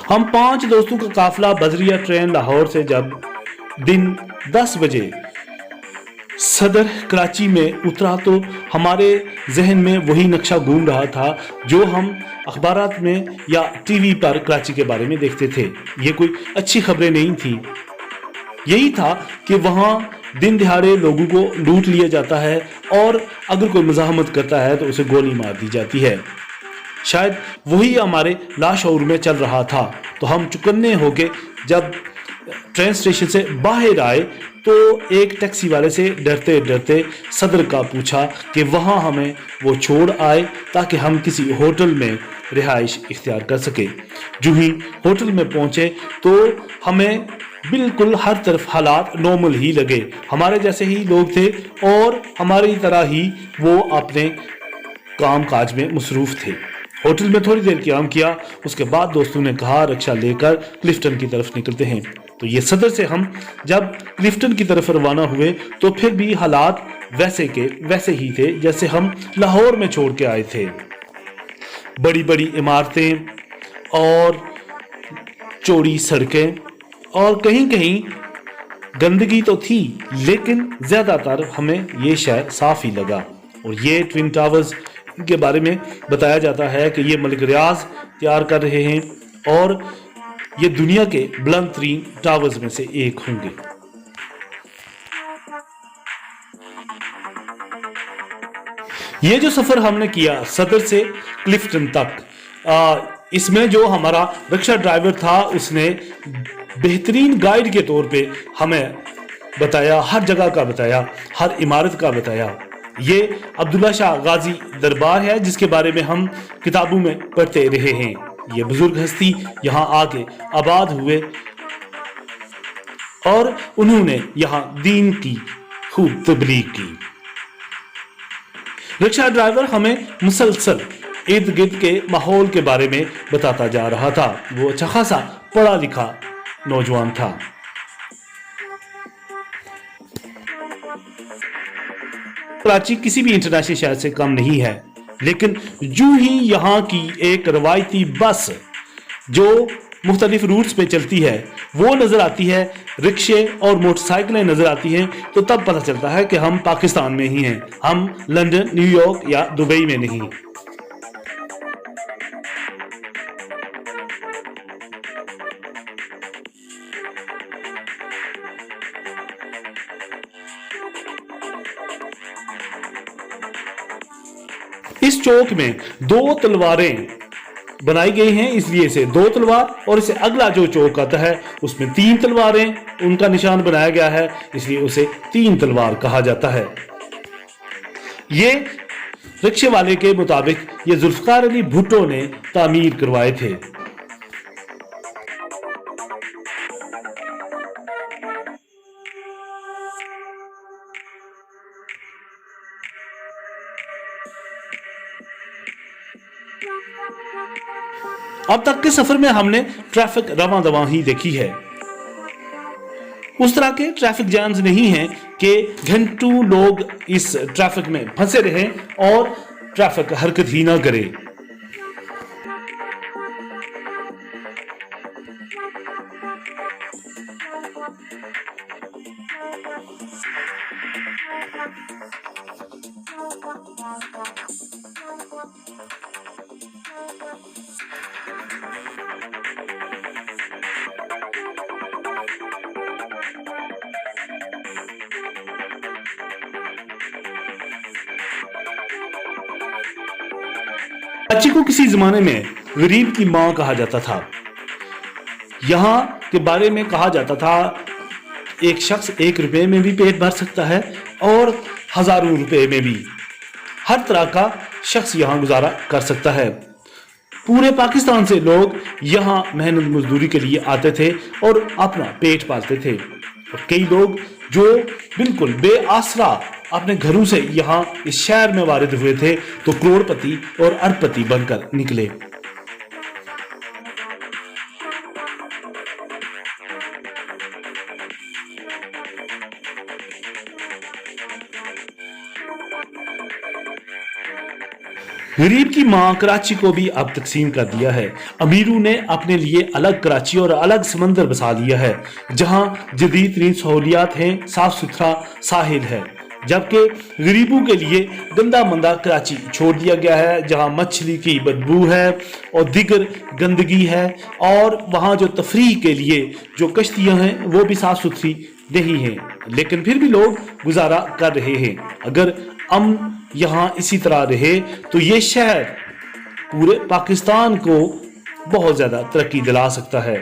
हम 5 दोस्तों का काफिला बजरिया ट्रेन लाहौर से जब दिन 10 बजे सदर कराची में उतरा तो हमारे जहन में वही नक्शा घूम रहा था जो हम अखबारात में या टीवी पर कराची के बारे में देखते थे। ये कोई अच्छी खबरें नहीं थी। यही था कि वहाँ दिन दिहाड़े लोगों को लूट लिया जाता है और अगर कोई मज़ाहमत करता है तो उसे गोली मार दी जाती है। शायद वही हमारे लाशऊर में चल रहा था। तो हम चुकन्ने होके जब ट्रेन स्टेशन से बाहर आए तो एक टैक्सी वाले से डरते डरते सदर का पूछा कि वहाँ हमें वो छोड़ आए ताकि हम किसी होटल में रिहाइश इख्तियार कर सके। जो ही होटल में पहुँचे तो हमें बिल्कुल हर तरफ हालात नॉर्मल ही लगे। हमारे जैसे ही लोग थे और हमारी तरह ही वो अपने काम काज में मसरूफ़ थे। होटल में थोड़ी देर काम किया, उसके बाद दोस्तों ने कहा रिक्शा लेकर क्लिफ्टन की तरफ निकलते हैं। तो ये सदर से हम जब क्लिफ्टन की तरफ रवाना हुए तो फिर भी हालात वैसे ही थे जैसे हम लाहौर में छोड़ के आए थे। बड़ी बड़ी इमारतें और चौड़ी सड़कें और कहीं कहीं गंदगी तो थी, लेकिन ज़्यादातर हमें ये शहर साफ ही लगा। और ये ट्विन टावर्स के बारे में बताया जाता है कि ये मलिक रियाज तैयार कर रहे हैं और ये दुनिया के बुलंद तरीन टावर्स में से एक होंगे। ये जो सफ़र हमने किया सदर से क्लिफ्टन तक, इसमें जो हमारा रिक्शा ड्राइवर था उसने बेहतरीन गाइड के तौर पे हमें बताया, हर जगह का बताया, हर इमारत का बताया। ये अब्दुल्ला शाह गाजी दरबार है जिसके बारे में हम किताबों में पढ़ते रहे हैं। ये बुजुर्ग हस्ती यहाँ आके आबाद हुए और उन्होंने यहाँ दीन की खूब तबलीग की। रिक्शा ड्राइवर हमें मुसलसल इर्द गिर्द के माहौल के बारे में बताता जा रहा था। वो अच्छा खासा पढ़ा लिखा नौजवान था। कराची किसी भी इंटरनेशनल शहर से कम नहीं है, लेकिन जो ही यहाँ की एक रवायती बस जो मुख्तलिफ रूट्स पे चलती है वो नज़र आती है, रिक्शे और मोटरसाइकिलें नज़र आती हैं, तो तब पता चलता है कि हम पाकिस्तान में ही हैं, हम लंदन, न्यूयॉर्क या दुबई में नहीं। इस चौक में 2 तलवारें बनाई गई हैं, इसलिए इसे 2 तलवार, और इसे अगला जो चौक आता है उसमें 3 तलवारें उनका निशान बनाया गया है, इसलिए उसे 3 तलवार कहा जाता है। ये रिक्शे वाले के मुताबिक ये जुल्फकार अली भुट्टो ने तामीर करवाए थे। अब तक के सफर में हमने ट्रैफिक रवां दवां ही देखी है। उस तरह के ट्रैफिक जैम्स नहीं हैं कि घंटों लोग इस ट्रैफिक में फंसे रहें और ट्रैफिक हरकत ही ना करे। कराची को किसी जमाने में गरीब की मां कहा जाता था। यहाँ के बारे में कहा जाता था एक शख्स 1 रुपए में भी पेट भर सकता है और हजारों रुपए में भी। हर तरह का शख्स यहाँ गुजारा कर सकता है। पूरे पाकिस्तान से लोग यहाँ मेहनत मजदूरी के लिए आते थे और अपना पेट पालते थे। और कई लोग जो बिल्कुल बेआसरा अपने घरों से यहाँ इस शहर में वारिद हुए थे तो करोड़पति और अरबपति बनकर निकले। गरीब की मां कराची को भी अब तकसीम कर दिया है। अमीरों ने अपने लिए अलग कराची और अलग समंदर बसा लिया है, जहां जदीद तरीन सहूलियात हैं, साफ सुथरा साहिल है, जबकि गरीबों के लिए गंदा मंदा कराची छोड़ दिया गया है, जहां मछली की बदबू है और दीगर गंदगी है, और वहां जो तफरीह के लिए जो कश्तियां हैं वो भी साफ सुथरी नहीं हैं, लेकिन फिर भी लोग गुजारा कर रहे हैं। अगर अमन यहाँ इसी तरह रहे तो ये शहर पूरे पाकिस्तान को बहुत ज़्यादा तरक्की दिला सकता है।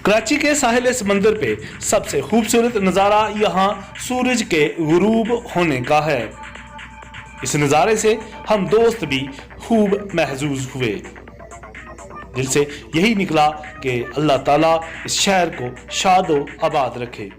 कराची के साहिल समंदर पे सबसे खूबसूरत नज़ारा यहाँ सूरज के गुरूब होने का है। इस नज़ारे से हम दोस्त भी खूब महजूज हुए। दिल से यही निकला कि अल्लाह ताला इस शहर को शादो आबाद रखे।